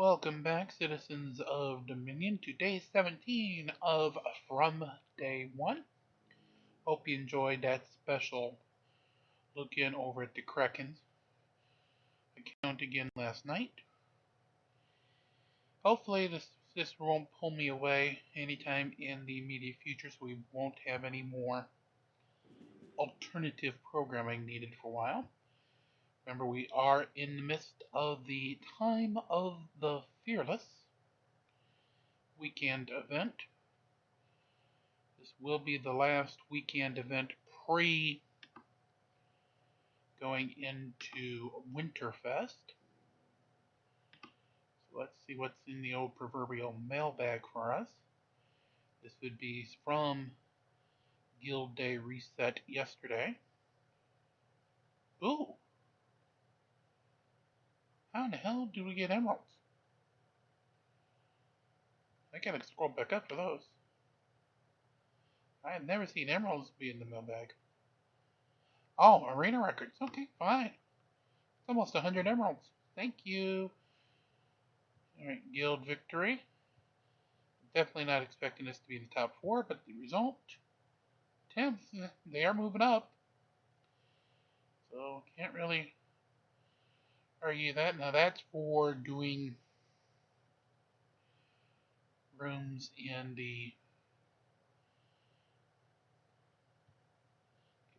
Welcome back, citizens of Dominion, to day 17 of From Day 1. Hope you enjoyed that special look in over at the Kraken's account again last night. Hopefully this won't pull me away anytime in the immediate future, so we won't have any more alternative programming needed for a while. Remember, we are in the midst of the Time of the Fearless weekend event. This will be the last weekend event pre going into Winterfest. So let's see what's in the old proverbial mailbag for us. This would be from Guild Day Reset yesterday. Ooh! How in the hell do we get emeralds? I gotta scroll back up for those. I have never seen emeralds be in the mailbag. Oh, arena records. Okay, fine. It's almost 100 emeralds. Thank you. Alright, guild victory. Definitely not expecting this to be in the top 4, but the result, 10th, they are moving up. So, can't really argue that. Now, that's for doing rooms in the...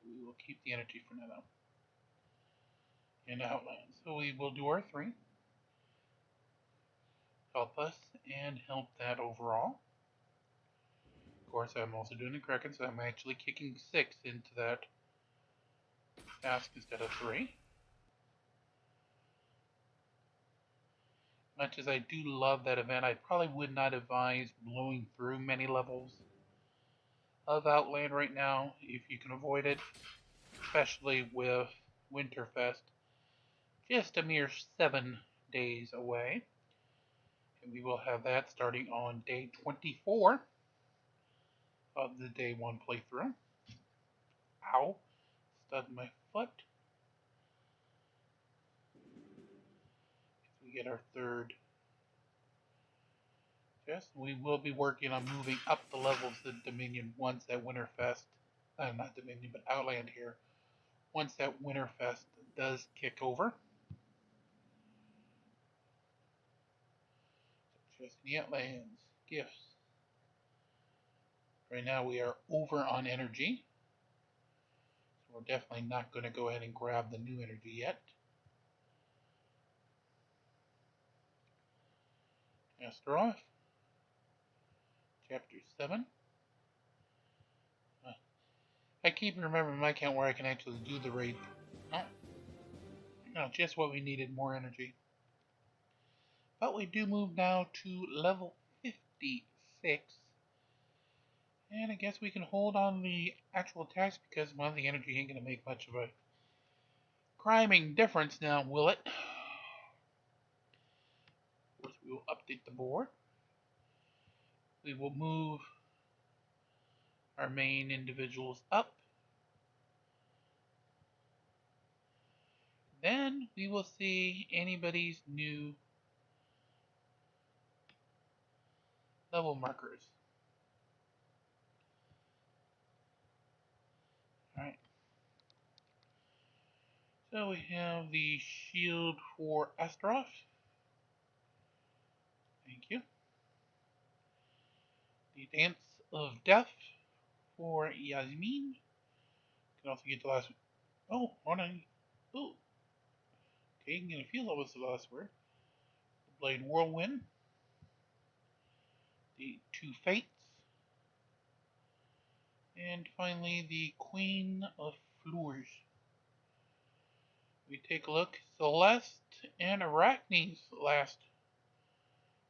We will keep the energy for now. In Outland. So, we will do our 3. Help us and help that overall. Of course, I'm also doing the Kraken, so I'm actually kicking 6 into that task instead of 3. Much as I do love that event, I probably would not advise blowing through many levels of Outland right now if you can avoid it, especially with Winterfest just a mere 7 days away. And we will have that starting on day 24 of the day 1 playthrough. Ow! Stubbed my foot. We get our 3rd chest. We will be working on moving up the levels of Dominion once that Winterfest, not Dominion, but Outland here, once that Winterfest does kick over. Just in the Outlands, gifts. Right now we are over on energy, so we're definitely not going to go ahead and grab the new energy yet. Master off. Chapter 7. I keep remembering my account where I can actually do the raid. No, just what we needed, more energy. But we do move now to level 56. And I guess we can hold on the actual attacks because, well, the energy ain't going to make much of a criming difference now, will it? Of course, we will update the board. We will move our main individuals up. Then we will see anybody's new level markers. Alright. So we have the shield for Astaroth. Thank you. The Dance of Death for Yasmin. Can also get the last one. Oh, hold on. Ooh. Okay, I'm gonna feel that was the last word. The Blade Whirlwind. The 2 Fates. And finally, the Queen of Floors. We take a look. Celeste and Arachne's last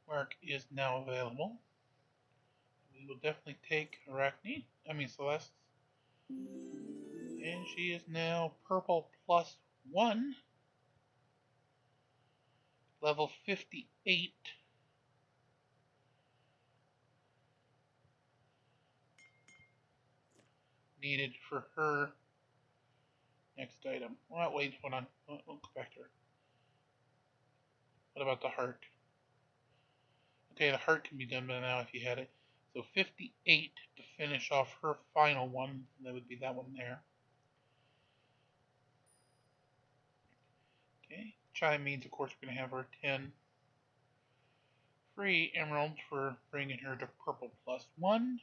mark is now available. We will definitely take Celeste. And she is now purple +1. Level 58. Needed for her next item. Well, wait, hold on. We'll go back to her. What about the heart? Okay, the heart can be done by now if you had it. So 58 to finish off her final one. That would be that one there. Okay, chime means, of course, we're going to have our 10 free emeralds for bringing her to purple +1.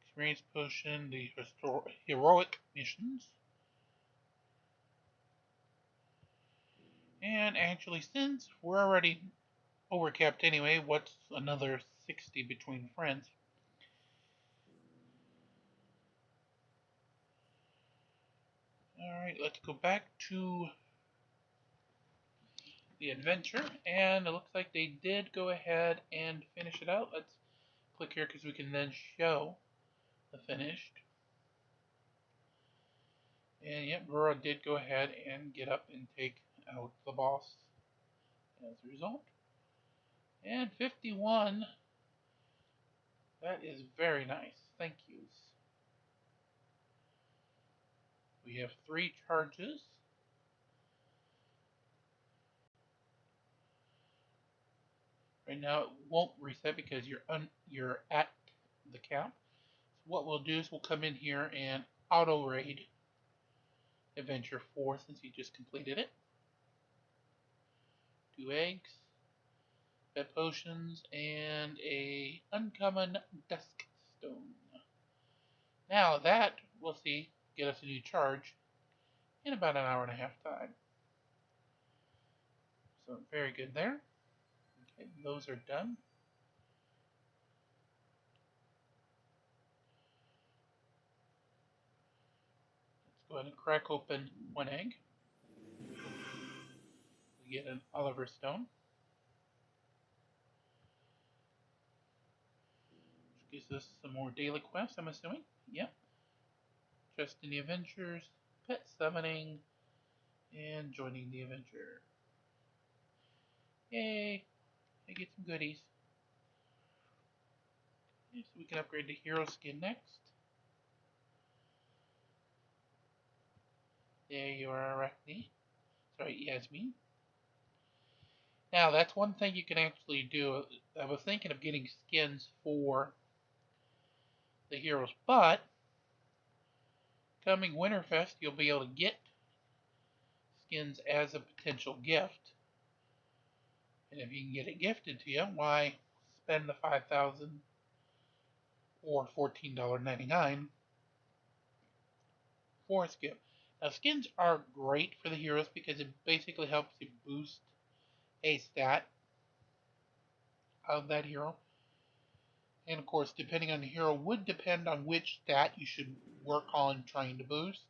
Experience potion, the heroic missions. And actually, since we're already overcapped anyway, what's another 60 between friends? Alright, let's go back to the adventure, and it looks like they did go ahead and finish it out. Let's click here because we can then show the finished. And yep, Rora did go ahead and get up and take out the boss as a result. And 51, that is very nice. Thank yous. We have 3 charges. Right now it won't reset because you're at the cap. So what we'll do is we'll come in here and auto raid Adventure 4 since you just completed it. 2 eggs, bed potions, and a uncommon dusk stone. Now that we'll see get us a new charge in about an hour and a half time. So very good there. Okay, those are done. Let's go ahead and crack open 1 egg. We get an Oliver Stone. Which gives us some more daily quests, I'm assuming. Yep. Just in the Adventures, pet summoning, and joining the adventure. Yay! I get some goodies. Okay, so we can upgrade the hero skin next. There you are, Arachne. Sorry, Yasmin. Now, that's one thing you can actually do. I was thinking of getting skins for the heroes, but coming Winterfest, you'll be able to get skins as a potential gift. And if you can get it gifted to you, why spend the $5,000 or $14.99 for a skin? Now, skins are great for the heroes because it basically helps you boost a stat of that hero. And of course, depending on the hero, would depend on which stat you should work on trying to boost.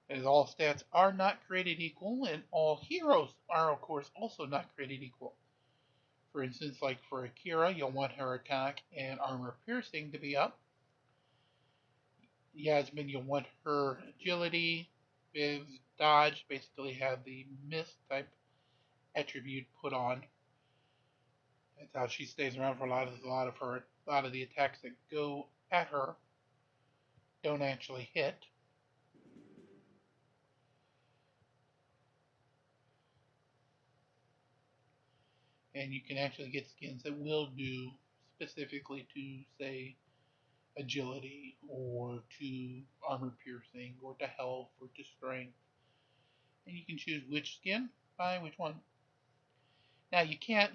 As all stats are not created equal, and all heroes are, of course, also not created equal. For instance, like for Akira, you'll want her attack and armor piercing to be up. Yasmin, you'll want her agility, Viv, dodge, basically have the mist type attribute put on. That's how she stays around for a lot of the attacks that go at her don't actually hit. And you can actually get skins that will do specifically to, say, agility or to armor piercing or to health or to strength. And you can choose which skin, buy which one. Now you can't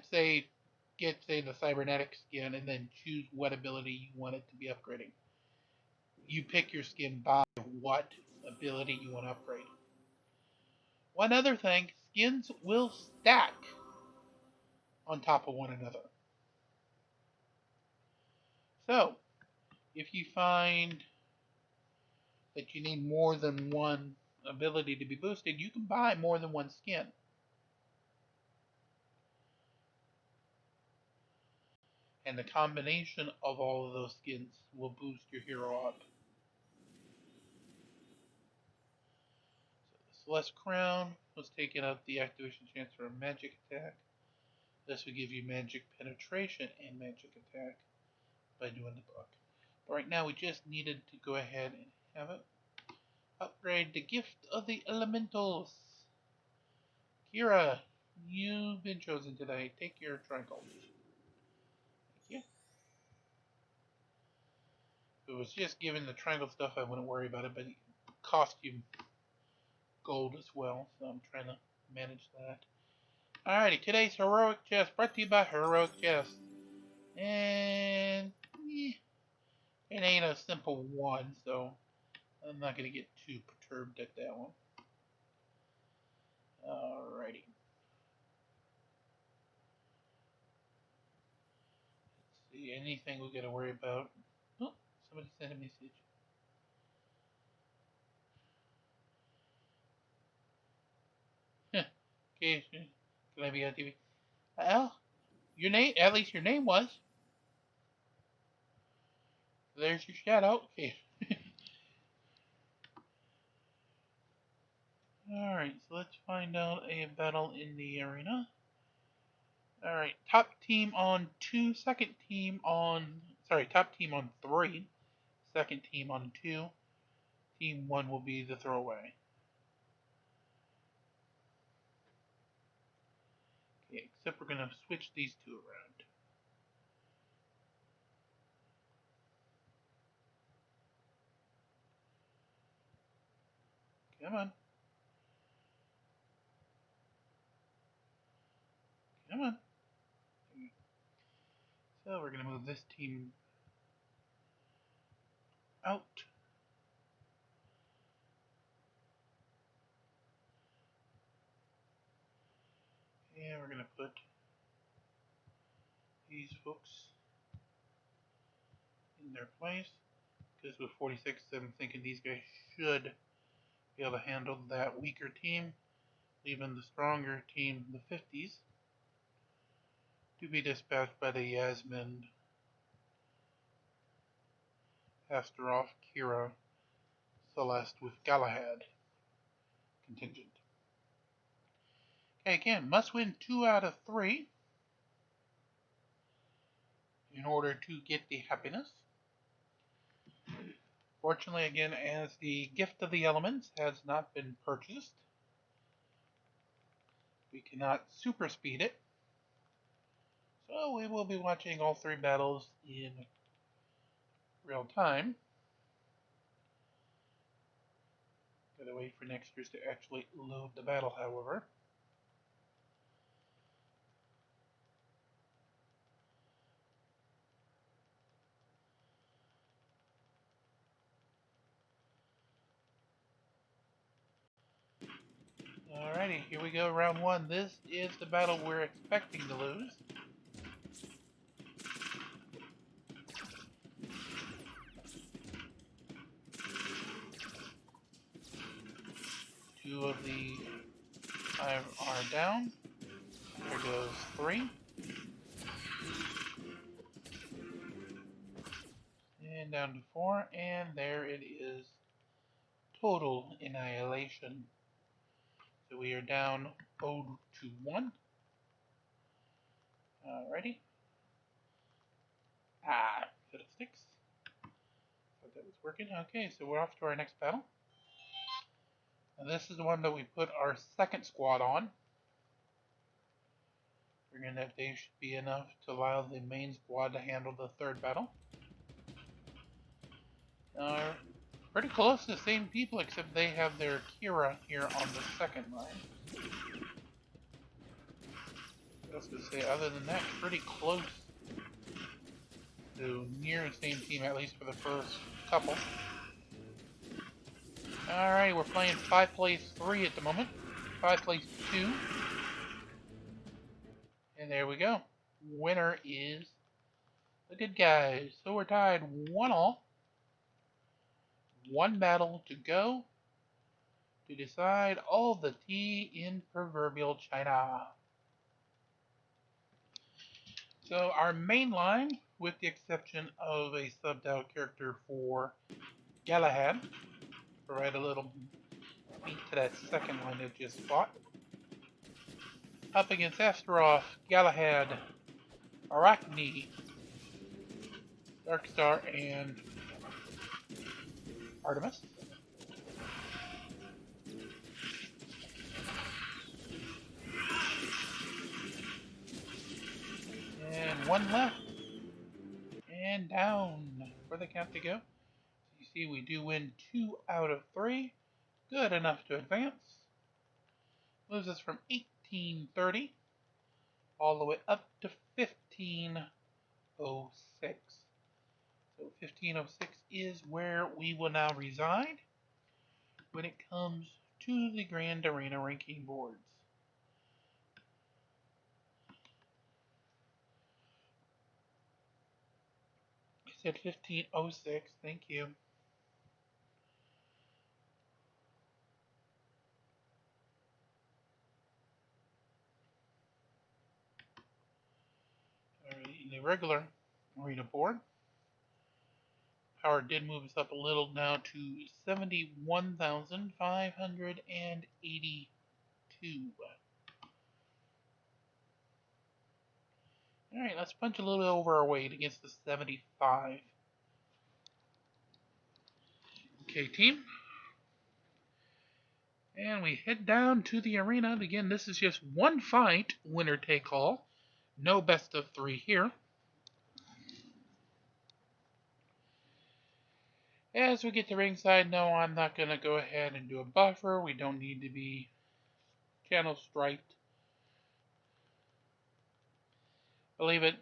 get the cybernetic skin and then choose what ability you want it to be upgrading. You pick your skin by what ability you want to upgrade. One other thing, skins will stack on top of one another. So, if you find that you need more than one ability to be boosted, you can buy more than one skin. And the combination of all of those skins will boost your hero up. So the Celeste Crown was taking up the activation chance for a magic attack. This would give you magic penetration and magic attack by doing the book. But right now we just needed to go ahead and have it upgrade the gift of the elementals. Kira, you've been chosen today. Take your triangle. Thank you. If it was just given the triangle stuff, I wouldn't worry about it, but it cost you gold as well, so I'm trying to manage that. Alrighty, today's Heroic Chest brought to you by Heroic Chest. And it ain't a simple one, so I'm not going to get too perturbed at that one. Alrighty. Let's see, anything we got to worry about? Oh, somebody sent a message. Okay, can I be on TV? Well, your name, at least your name was. There's your shout out. Okay. Alright, so let's find out a battle in the arena. Alright, top team on 2, top team on 3, second team on 2, team 1 will be the throwaway. Okay, except we're going to switch these two around. Come on. Come on. So we're going to move this team out. And we're going to put these folks in their place. Because with 46, I'm thinking these guys should be able to handle that weaker team, leaving the stronger team, the 50s, to be dispatched by the Yasmin, Astaroth, Kira, Celeste with Galahad contingent. Okay, again, must win 2 out of 3 in order to get the happiness. Fortunately, again, as the Gift of the Elements has not been purchased, we cannot super speed it. So we will be watching all 3 battles in real time. Gotta wait for next year's to actually load the battle, however. Alrighty, here we go, round 1. This is the battle we're expecting to lose. Two of the 5 are down. There goes 3. And down to 4, and there it is. Total annihilation. So we are down 0 to 1. Alrighty. Fiddlesticks. Thought that was working. Okay, so we're off to our next battle. And this is the one that we put our second squad on. Figuring that they should be enough to allow the main squad to handle the third battle. Pretty close to the same people, except they have their Kira here on the second line. I was going to say, other than that, pretty close to near the same team, at least for the first couple. Alright, we're playing 5 plays 3 at the moment. 5 plays 2. And there we go. Winner is the good guys. So we're tied 1-all. 1 battle to go to decide all the tea in proverbial China. So our main line, with the exception of a subbed out character for Galahad, provide a little beat to that second line that just fought. Up against Astaroth, Galahad, Arachne, Darkstar, and Artemis. one left. And down for the count to go. You see we do win 2 out of 3. Good enough to advance. Moves us from 1830 all the way up to 1506. So 1506 is where we will now reside when it comes to the Grand Arena ranking boards. I said 1506, thank you. Alright, in the regular arena board, power did move us up a little now to 71,582. Alright, let's punch a little bit over our weight against the 75. Okay, team. And we head down to the arena. Again, this is just one fight, winner take all. No best of 3 here. As we get to ringside, no, I'm not going to go ahead and do a buffer. We don't need to be channel striped. Believe it,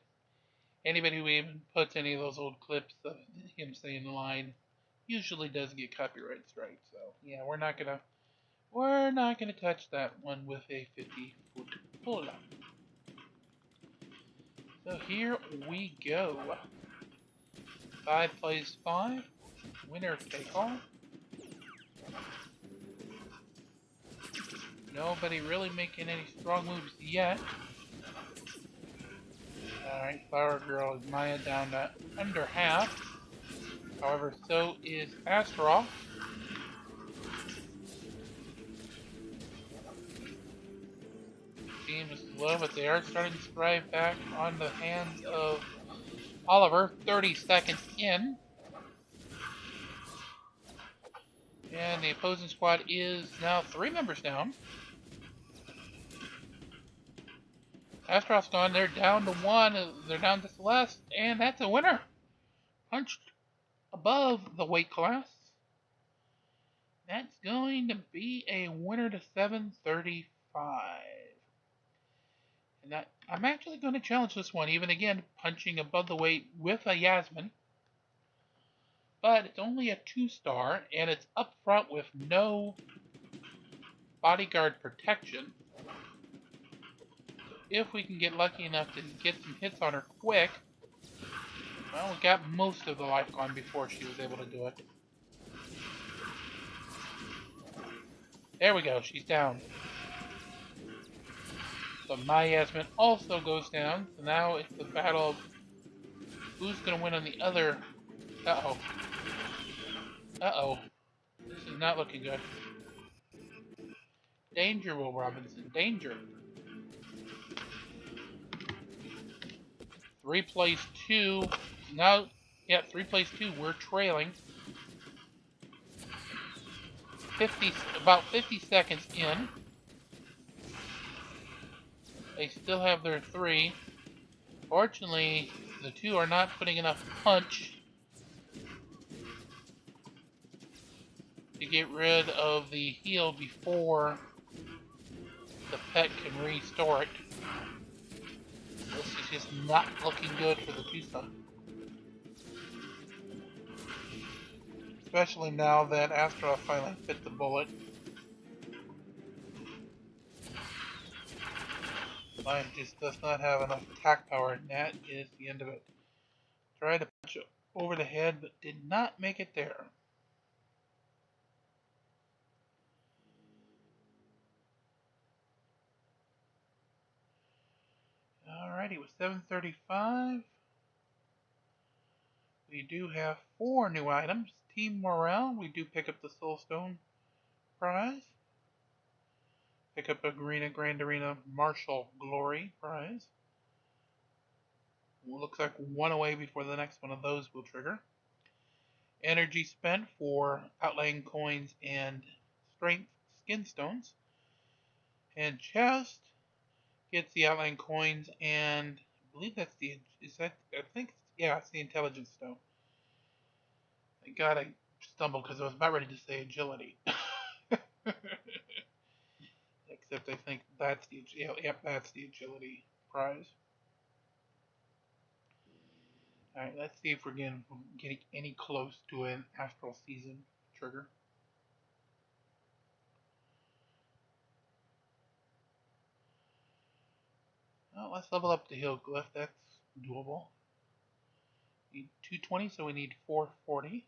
anybody who even puts any of those old clips of him saying the line usually does get copyright strike. So yeah, we're not gonna touch that one with a 50-foot pull-up. So here we go. 5 plays 5. Winner take all. Nobody really making any strong moves yet. Alright, Flower Girl is Maya down to under half. However, so is Astaroth. Team is slow, but they are starting to strive back on the hands of Oliver. 30 seconds in. And the opposing squad is now 3 members down. Astaroth's gone. They're down to 1. They're down to Celeste. And that's a winner. Punched above the weight class. That's going to be a winner to 735. And that, I'm actually going to challenge this one, even again, punching above the weight with a Yasmin. But it's only a 2-star, and it's up front with no bodyguard protection. If we can get lucky enough to get some hits on her quick, well, we got most of the life gone before she was able to do it. There we go, she's down. So my Yasmin also goes down. So now it's the battle of who's going to win on the other. Uh-oh. Uh-oh. This is not looking good. Danger, Will Robinson. Danger. 3 plays 2. Now, yeah, 3 plays 2. We're trailing. About 50 seconds in. They still have their 3. Fortunately, the 2 are not putting enough punch to get rid of the heal before the pet can restore it. This is just not looking good for the 2-star. Especially now that Astra finally bit the bullet. Mine just does not have enough attack power, and that is the end of it. Tried to punch it over the head, but did not make it there. Alrighty, with 735, we do have 4 new items. Team Morale, we do pick up the Soulstone prize. Pick up a Grand Arena Marshall Glory prize. Looks like 1 away before the next one of those will trigger. Energy spent for outlaying coins and strength skin stones. And chest gets the outlying coins and believe that's the, is that, I think, yeah, it's the intelligence stone. Thank God I stumbled because I was about ready to say agility. Except I think that's the, yep, that's the agility prize. Alright, let's see if we're getting any close to an astral season trigger. Oh, let's level up the hill glyph. That's doable. Need 220, so we need 440.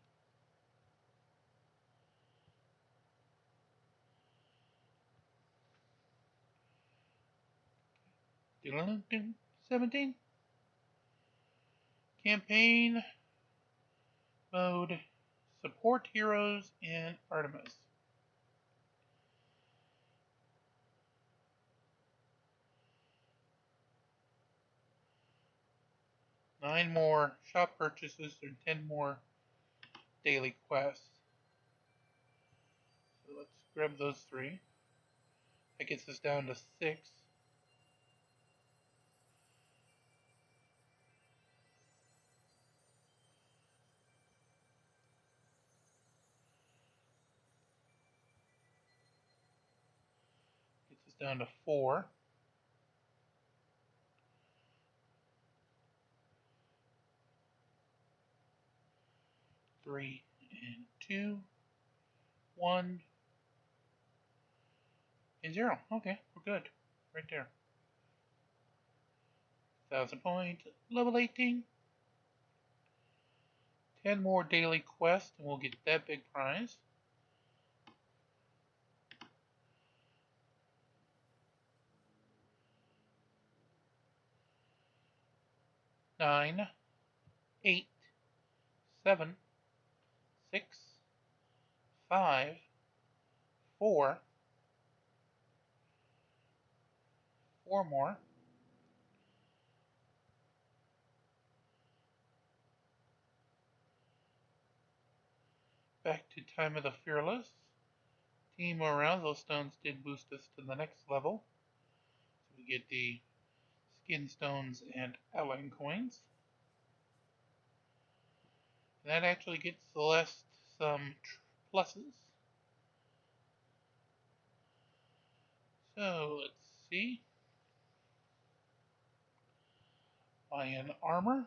17. Campaign mode. Support heroes in Artemis. Nine more shop purchases and 10 more daily quests. So let's grab those 3. That gets us down to 6. Gets us down to 4. 3 and 2. 1 and 0. Okay, we're good. Right there. 1,000 points. Level 18. 10 more daily quests and we'll get that big prize. Nine, 8, 7, 6, 5, 4. 4 more. Back to Time of the Fearless. Team morale. Those stones did boost us to the next level. So we get the skin stones and outline coins. And that actually gets Celeste some pluses. So let's see. Lion armor.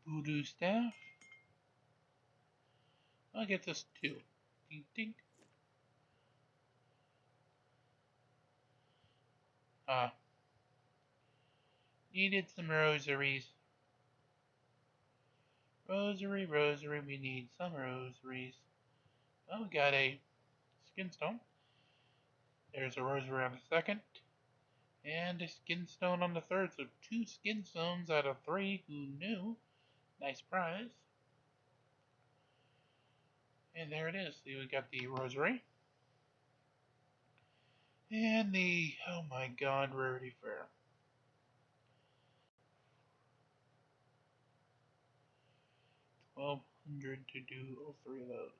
Voodoo staff. I'll get this 2. Ding ding. Needed some rosaries. Rosary, we need some rosaries. Oh, we got a skin stone. There's a rosary on the second. And a skin stone on the third. So 2 skin stones out of 3. Who knew? Nice prize. And there it is. See, we got the rosary. And the, oh my god, rarity fair. $1,200 to do all 3 of those.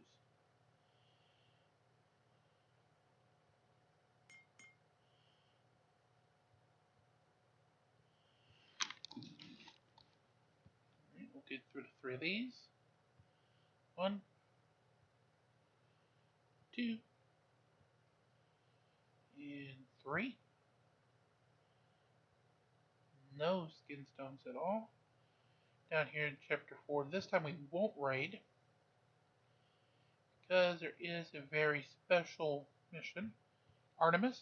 Alright, we'll get through the 3 of these. 1, 2, and 3. No skin stones at all. Down here in chapter 4, this time we won't raid because there is a very special mission. Artemis,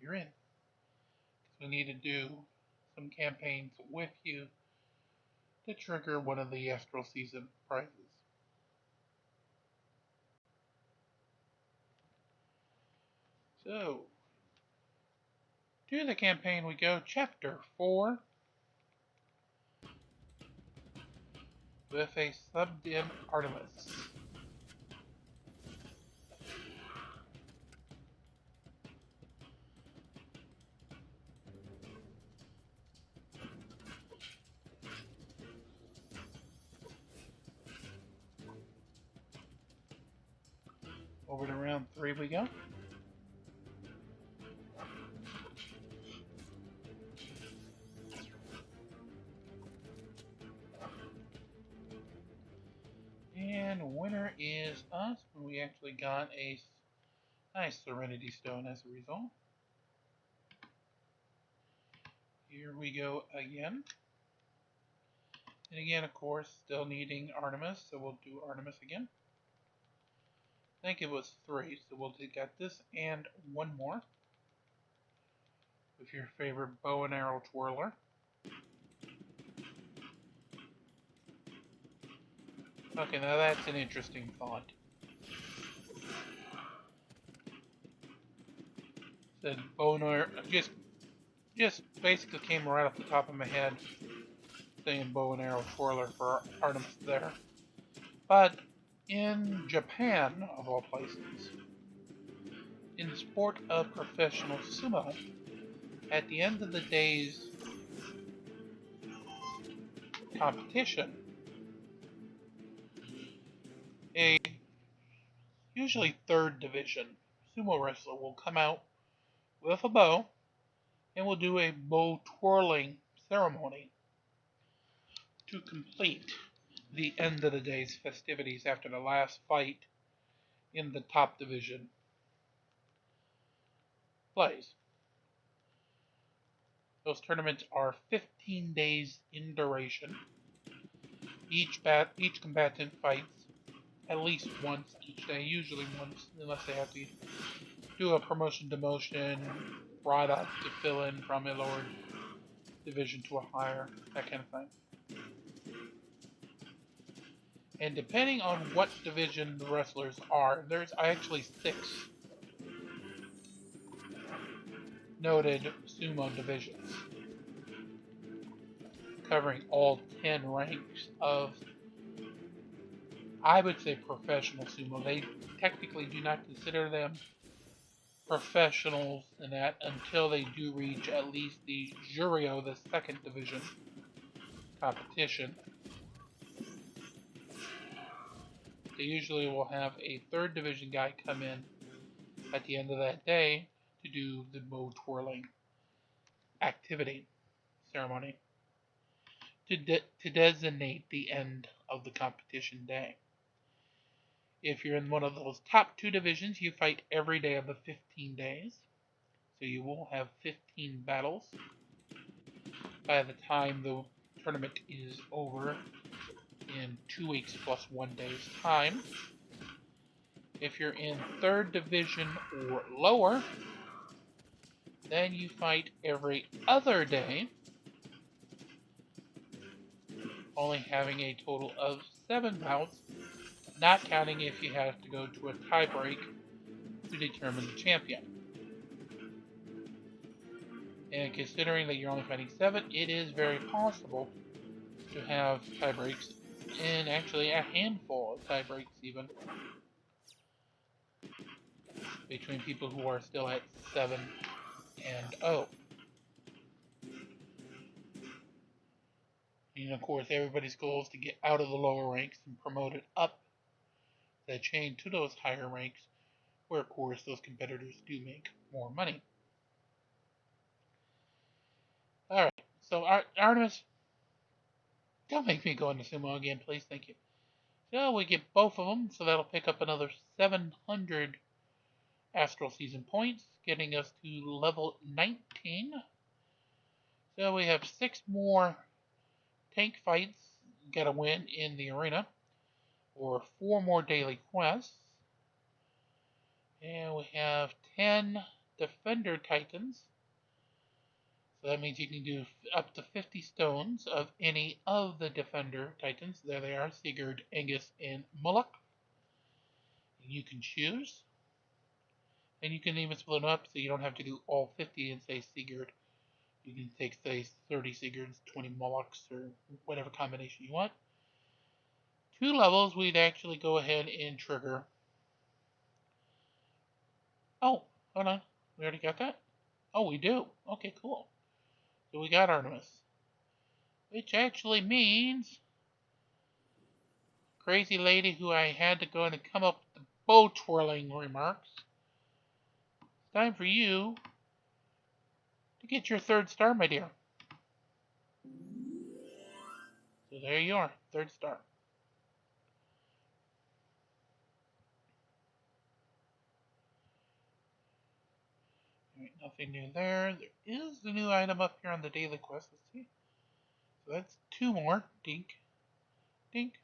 you're in. Because we need to do some campaigns with you to trigger one of the Astral Season prizes. So, to the campaign we go, chapter 4, with a subbed in Artemis. Over to round 3 we go. And winner is us. We actually got a nice Serenity Stone as a result. Here we go again. And again, of course, still needing Artemis, so we'll do Artemis again. I think it was 3, so we'll get this and one more. With your favorite bow and arrow twirler. Okay, now that's an interesting thought. The bow and arrow just basically came right off the top of my head saying bow and arrow twirler for Artemis there. But in Japan, of all places, in the sport of professional sumo, at the end of the day's competition, a usually 3rd division sumo wrestler will come out with a bow and will do a bow twirling ceremony to complete the end of the day's festivities after the last fight in the top division plays. Those tournaments are 15 days in duration. Each combatant fights at least once each day, usually once, unless they have to do a promotion demotion, brought up to fill in from a lower division to a higher, that kind of thing. And depending on what division the wrestlers are, there's actually 6 noted sumo divisions, covering all 10 ranks of, I would say, professional sumo. They technically do not consider them professionals in that until they do reach at least the Juryo, the 2nd division competition. They usually will have a 3rd division guy come in at the end of that day to do the bow twirling activity ceremony to designate the end of the competition day. If you're in one of those top 2 divisions, you fight every day of the 15 days. So you will have 15 battles by the time the tournament is over in 2 weeks plus 1 day's time. If you're in 3rd division or lower, then you fight every other day, only having a total of 7 bouts, not counting if you have to go to a tiebreak to determine the champion. And considering that you're only fighting 7, it is very possible to have tiebreaks, and actually a handful of tiebreaks even, between people who are still at 7 and 0. And of course, everybody's goal is to get out of the lower ranks and promote it up the chain to those higher ranks, where of course those competitors do make more money. Alright, so Artemis, don't make me go into sumo again, please, thank you. So we get both of them, so that'll pick up another 700 Astral Season points, getting us to level 19. So we have 6 more tank fights, gotta win in the arena, or 4 more daily quests. And we have 10 Defender Titans. So that means you can do up to 50 stones of any of the Defender Titans. There they are, Sigurd, Angus, and Moloch. You can choose. And you can even split them up so you don't have to do all 50 and say Sigurd. You can take, say, 30 Sigurds, 20 Molochs, or whatever combination you want. 2 levels, we'd actually go ahead and trigger. Oh, hold on. We already got that? Oh, we do. Okay, cool. So we got Artemis. Which actually means crazy lady who I had to go in and come up with the bow twirling remarks, it's time for you to get your third star, my dear. So there you are, third star. Right, nothing new there. There is a new item up here on the daily quest. Let's see. So that's two more. Dink. Dink.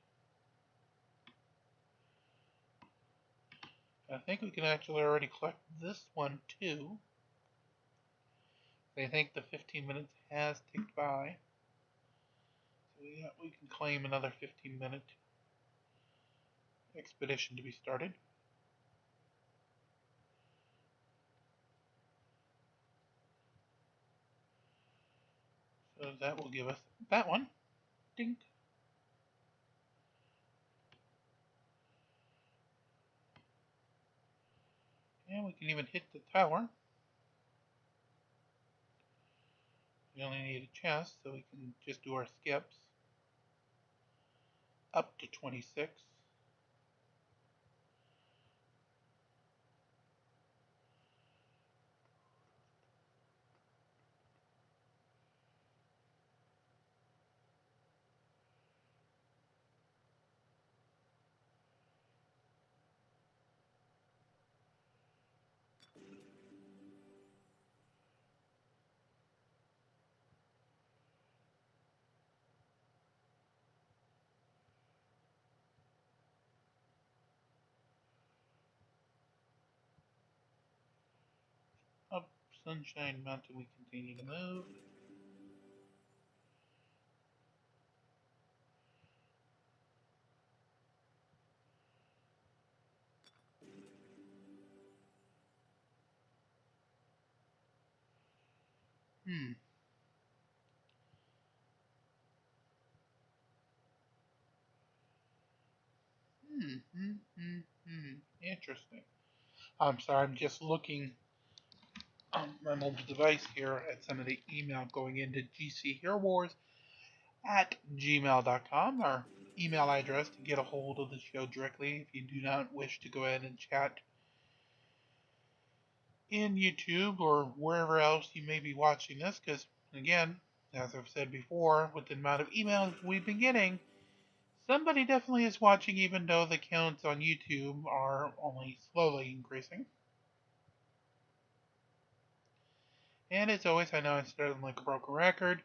I think we can actually already collect this one too. I think the 15 minutes has ticked by. So yeah, we can claim another 15-minute expedition to be started. So that will give us that one. Dink. And we can even hit the tower. We only need a chest, so we can just do our skips. Up to 26. Up Sunshine Mountain we continue to move. Hmm. Interesting. I'm sorry, I'm just looking on my mobile device here at some of the email going into gcheroewars@gmail.com, our email address to get a hold of the show directly if you do not wish to go ahead and chat in YouTube or wherever else you may be watching this, because again, as I've said before, with the amount of emails we've been getting, somebody definitely is watching, even though the counts on YouTube are only slowly increasing. And as always, I know I'm starting like a broken record.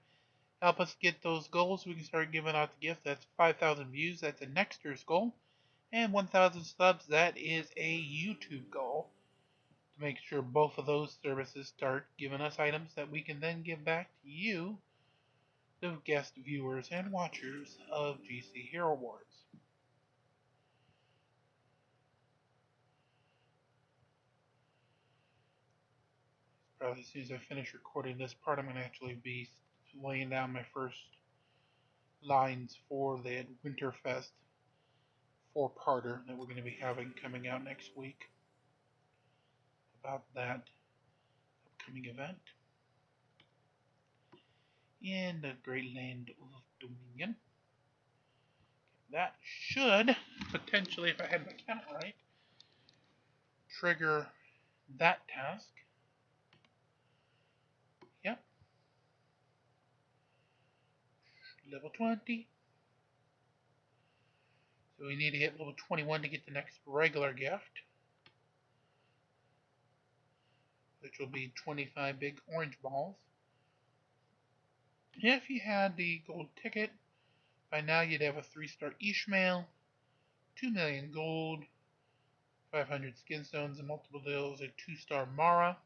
Help us get those goals. We can start giving out the gift. That's 5,000 views. That's a next year's goal. And 1,000 subs. That is a YouTube goal. To make sure both of those services start giving us items that we can then give back to you, the guest viewers and watchers of GC Hero Wars. Probably as soon as I finish recording this part, I'm going to actually be laying down my first lines for the Winterfest four-parter that we're going to be having coming out next week about that upcoming event in the great land of Dominion. That should potentially, if I had my count right, trigger that task. Yep. Level 20. So we need to hit level 21 to get the next regular gift, which will be 25 big orange balls. If you had the gold ticket, by now you'd have a 3-star Ishmael, 2 million gold, 500 skin stones and multiple deals, a 2-star Mara.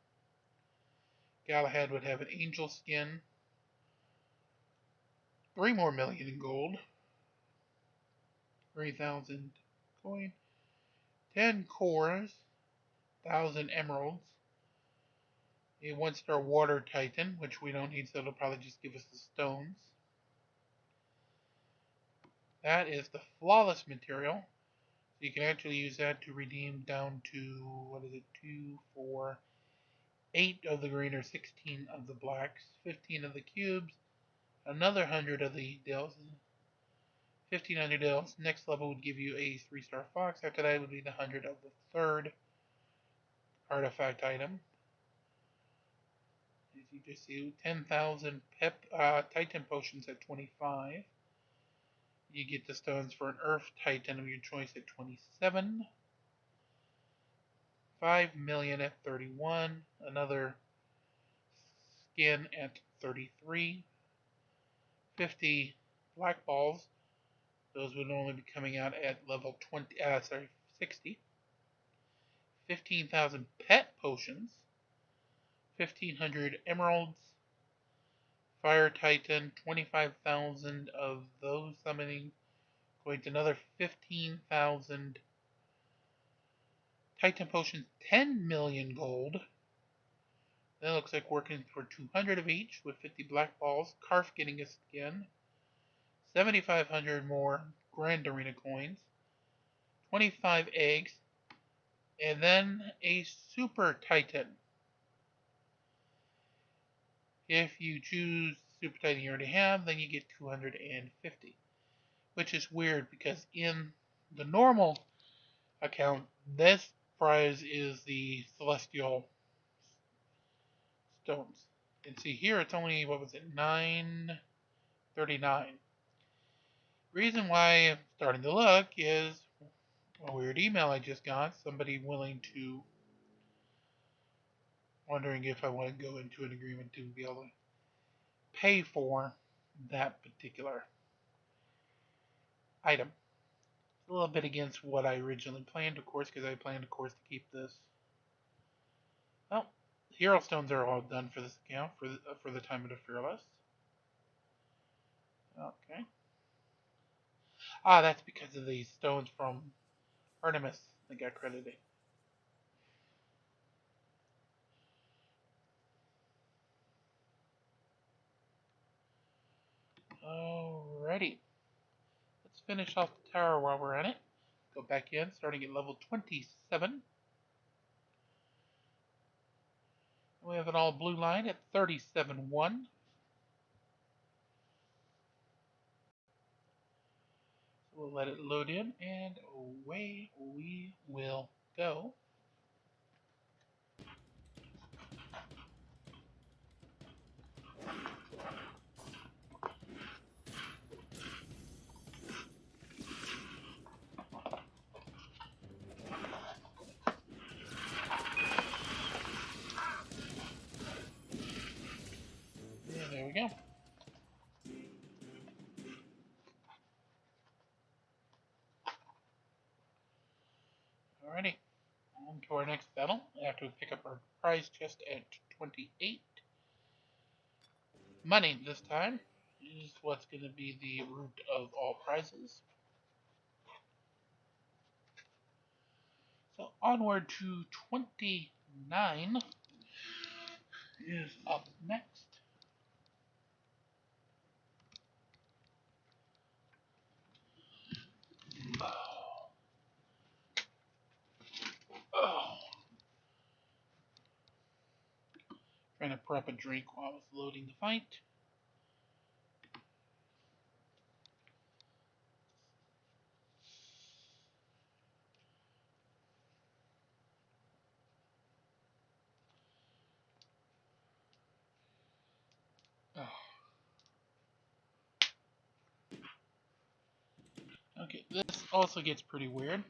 Galahad would have an angel skin, 3 more million in gold, 3,000 coin, 10 cores, 1,000 emeralds, a 1-star water titan, which we don't need, so it'll probably just give us the stones. That is the flawless material. So you can actually use that to redeem down to, what is it, 2, 4, 8 of the green or 16 of the blacks, 15 of the cubes, another 100 of the deals, 1500 elves. Next level would give you a 3-star fox. After that would be the 100 of the third artifact item. As you just see, 10,000 Titan potions at 25. You get the stones for an Earth Titan of your choice at 27. 5 million at 31. Another skin at 33. 50 black balls. Those would only be coming out at level 60. 15,000 pet potions. 1,500 emeralds. Fire Titan, 25,000 of those summoning. Going to another 15,000 Titan potions, 10 million gold. That looks like working for 200 of each with 50 black balls. Karf getting a skin. 7,500 more Grand Arena coins. 25 eggs. And then a Super Titan. If you choose Super Titan you already have, then you get 250. Which is weird because in the normal account, this prize is the Celestial Stones. And see here it's only, what was it, 939. Reason why I'm starting to look is a weird email I just got. Somebody wondering if I want to go into an agreement to be able to pay for that particular item. It's a little bit against what I originally planned, of course, because I planned, of course, to keep this. Well, hero stones are all done for this account for the time of the Fearless. Okay. That's because of the stones from Artemis that got credited. Alrighty. Let's finish off the tower while we're at it. Go back in, starting at level 27. We have an all blue line at 37-1. So we'll let it load in, and away we will go. Yeah, there we go. Alrighty, on to our next battle after we pick up our prize chest at 28. Money this time is what's going to be the root of all prizes. So onward to 29 is up next. Trying to prep a drink while I was loading the fight. Okay, this also gets pretty weird.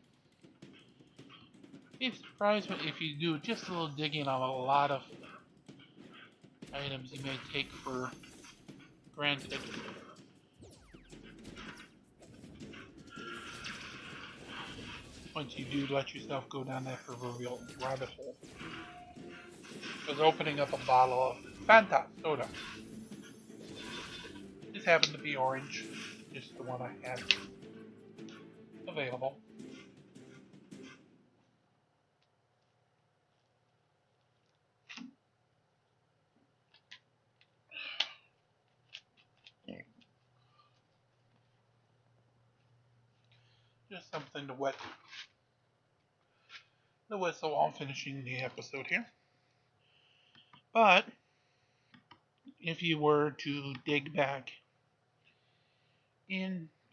Be surprised if you do just a little digging on a lot of items you may take for granted. Once you do let yourself go down that proverbial rabbit hole. Was opening up a bottle of Fanta soda. This happened to be orange, just the one I had available. Just something to wet the whistle while finishing the episode here. But if you were to dig back in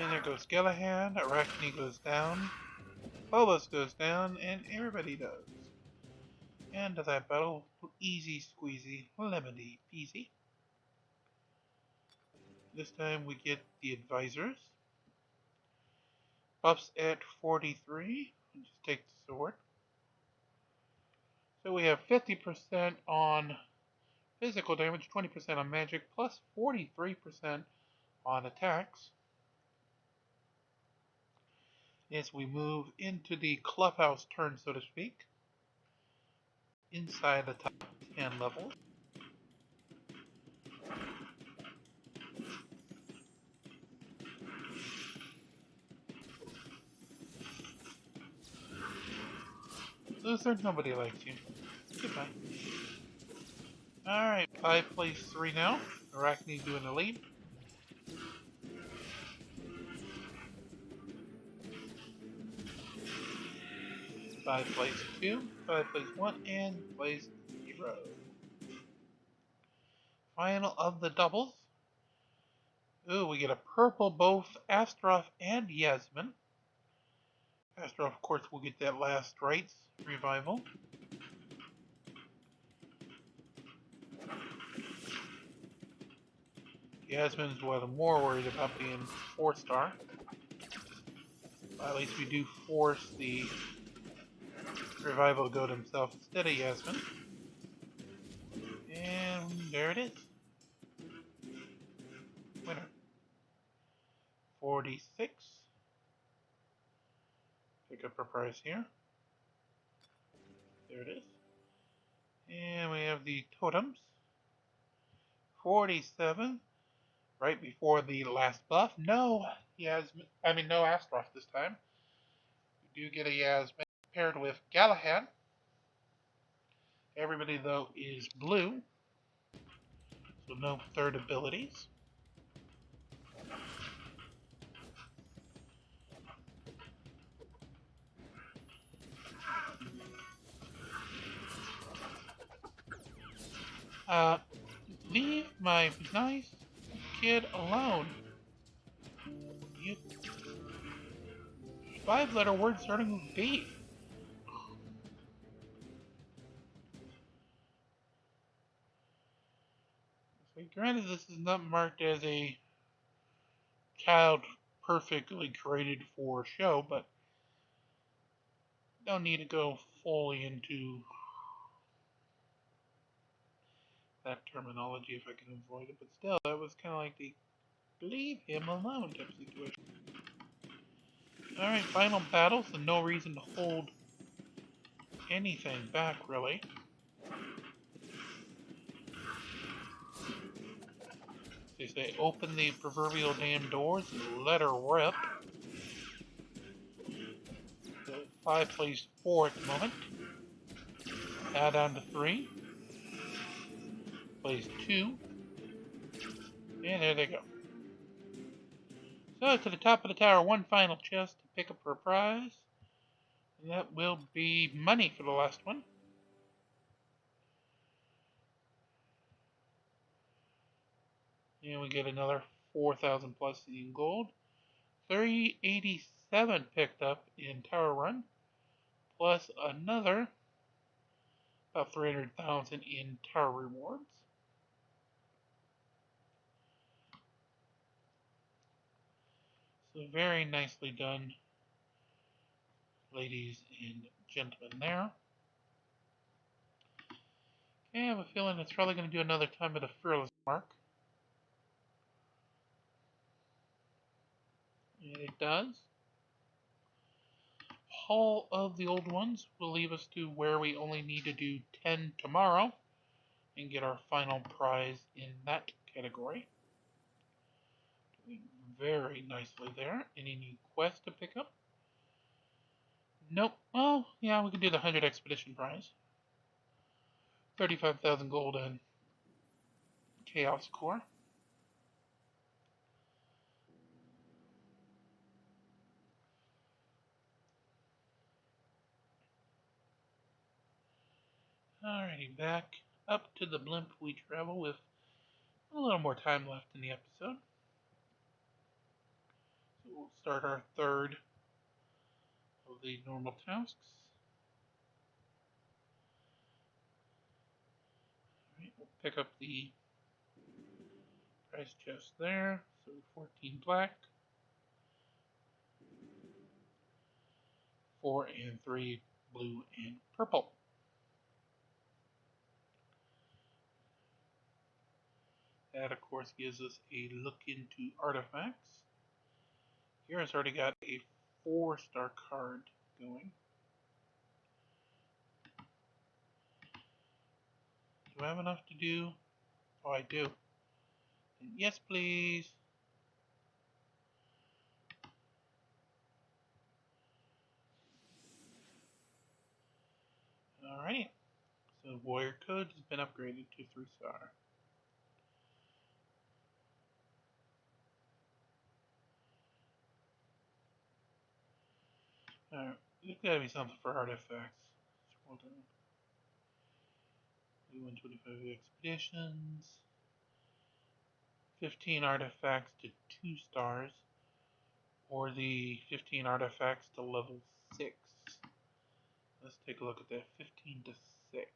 And there goes Galahad, Arachne goes down, Phobos goes down, and everybody does. End of that battle, easy squeezy, lemony peasy. This time we get the advisors. Buffs at 43, just take the sword. So we have 50% on physical damage, 20% on magic, plus 43% on attacks. As we move into the clubhouse turn, so to speak, inside the top 10 levels. Loser, nobody likes you. Goodbye. Alright, 5 plays 3 now. Arachne doing the lead. Five plays 2, 5 plays 1, and plays 0. Final of the doubles. Ooh, we get a purple both Astaroth and Yasmin. Astaroth, of course, will get that last rites revival. Yasmin's what I'm more worried about being 4-star. At least we do force the revival to go to himself instead of Yasmin. And there it is. Winner. 46. Pick up our prize here. There it is. And we have the totems. 47. Right before the last buff. No Yasmin. No Astaroth this time. We do get a Yasmin paired with Galahad. Everybody, though, is blue. So no third abilities. Leave my nice kid alone. You 5-letter word starting with B. So granted, this is not marked as a child perfectly created for show, but don't need to go fully into that terminology if I can avoid it. But still, that was kind of like the leave him alone type of situation. Alright, final battle, so no reason to hold anything back, really. They say open the proverbial damn doors and let her rip. So 5 plays 4 at the moment. Add on to 3. Plays 2. And there they go. So to the top of the tower, one final chest to pick up her prize. And that will be money for the last one. And we get another 4,000 plus in gold. 387 picked up in Tower Run. Plus another about 300,000 in Tower Rewards. So very nicely done, ladies and gentlemen there. Okay, I have a feeling it's probably going to do another time at a fearless mark. And it does. All of the old ones will leave us to where we only need to do 10 tomorrow and get our final prize in that category. Doing very nicely there. Any new quests to pick up? Nope. Oh, yeah, we can do the 100 expedition prize. 35,000 gold and chaos core. Alrighty, back up to the blimp we travel with a little more time left in the episode. We'll start our third of the normal tasks. Alright, we'll pick up the prize chest there. So 14 black, 4 and 3 blue and purple. That, of course, gives us a look into artifacts. Here it's already got a 4-star card going. Do I have enough to do? Oh, I do. And yes, please. Alright. So Warrior Code has been upgraded to 3-star. Alright, there's gotta be something for artifacts. Scroll down. 125 expeditions. 15 artifacts to 2 stars. Or the 15 artifacts to level 6. Let's take a look at that. 15 to 6.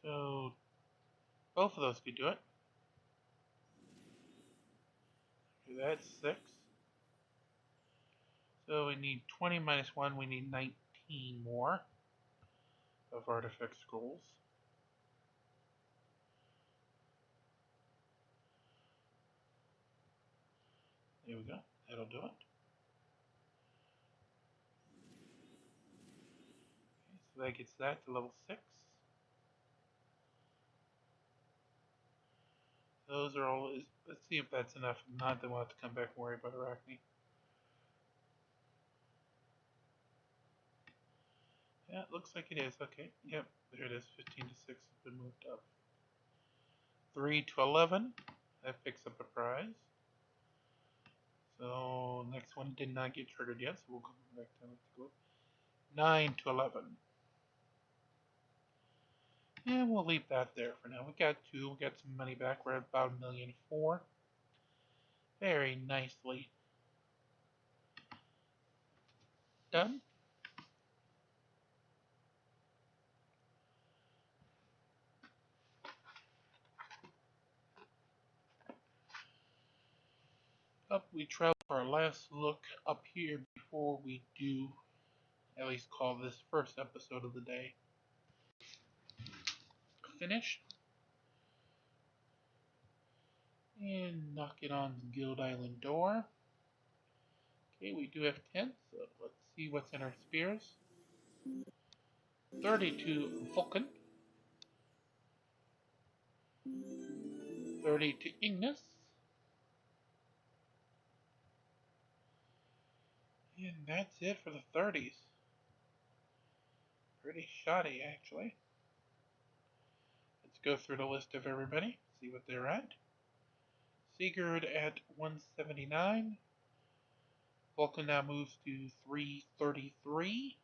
So both of those could do it. Okay, that's 6. So we need 20 minus 1, we need 19 more of artifact scrolls. There we go. That'll do it. Okay, so that gets that to level 6. Those are all. Let's see if that's enough. If not, then we'll have to come back and worry about Arachne. Yeah, it looks like it is. Okay. Yep, there it is. 15 to 6 has been moved up. 3 to 11. That picks up a prize. So next one did not get triggered yet, so we'll come back down to go. 9 to 11. And we'll leave that there for now. We got 2. We got some money back. We're at about 1,000,004. Very nicely done. Up we travel for our last look up here before we do at least call this first episode of the day finished. And knock it on the Guild Island door. Okay, we do have 10, so let's see what's in our spears. 30 to Vulcan. 30 to Ignis. And that's it for the 30s. Pretty shoddy, actually. Let's go through the list of everybody, see what they're at. Sigurd at 179. Vulcan now moves to 333.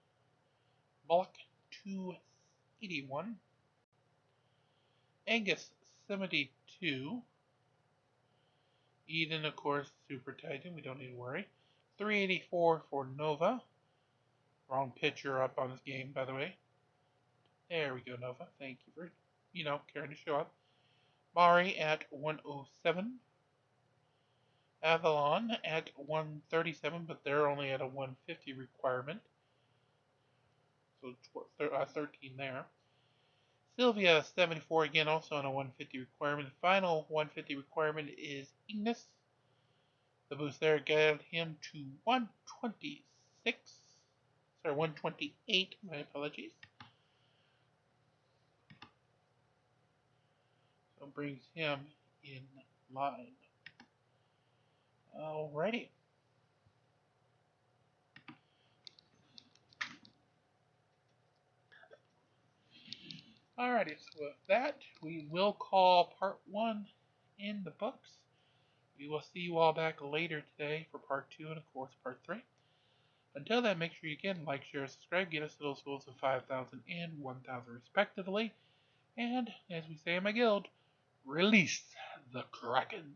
Bulk 281. Angus 72. Eden, of course, Super Titan. We don't need to worry. 384 for Nova. Wrong picture up on this game, by the way. There we go, Nova. Thank you for, caring to show up. Mari at 107. Avalon at 137, but they're only at a 150 requirement. So 13 there. Sylvia 74 again, also on a 150 requirement. The final 150 requirement is Ignis. The boost there got him to 126. Sorry, 128. My apologies. So brings him in line. Alrighty. Alrighty, so with that, we will call part 1 in the books. We will see you all back later today for part 2 and, of course, part 3. Until then, make sure you again like, share, subscribe, get us to those goals of 5,000 and 1,000 respectively. And as we say in my guild, release the Kraken.